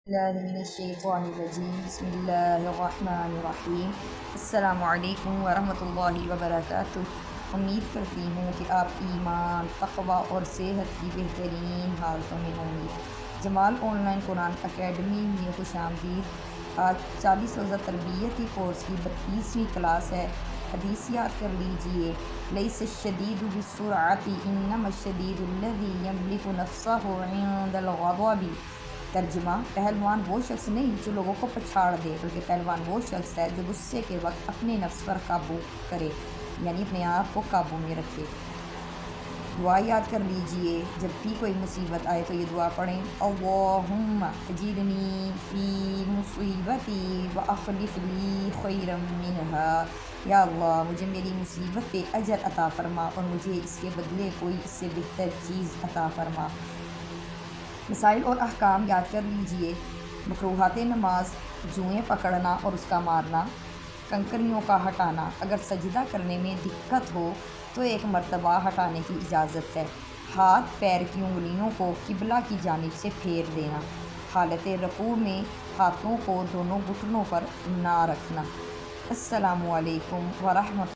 بسم اللہ الرحمن الرحیم۔ السلام علیکم ورحمۃ اللہ وبرکاتہ۔ امید کرتی ہوں کہ آپ ایمان، تقوی اور صحت کی بہترین حالتوں میں ہوں گے۔ جمال آن لائن قرآن اکیڈمی میں خوش آمدید۔ آج 40 روزہ تربیتی کورس کی 32ویں کلاس ہے۔ حدیث یاد کر لیجئے، لیس الشدید بالسرعۃ انما الشدید الذی یملک نفسہ عند الغضب۔ ترجمہ: پہلوان وہ شخص نہیں جو لوگوں کو پچھاڑ دے، بلکہ پہلوان وہ شخص ہے جو غصے کے وقت اپنے نفس پر قابو کرے، یعنی اپنے آپ کو قابو میں رکھے۔ دعا یاد کر لیجئے، جب بھی کوئی مصیبت آئے تو یہ دعا پڑھیں: اللہم اجرنی فی مصیبتی واخلف لی خیرا منہا۔ یا اللہ، مجھے میری مصیبت پہ اجر عطا فرما اور مجھے اس کے بدلے کوئی اس سے بہتر چیز عطا فرما۔ مسائل اور احکام یاد کر لیجئے، مکروہات نماز: جوئیں پکڑنا اور اس کا مارنا، کنکریوں کا ہٹانا، اگر سجدہ کرنے میں دقت ہو تو 1 مرتبہ ہٹانے کی اجازت ہے، ہاتھ پیر کی انگلیوں کو قبلہ کی جانب سے پھیر دینا، حالت رکوع میں ہاتھوں کو دونوں گھٹنوں پر نہ رکھنا۔ السلام علیکم ورحمۃ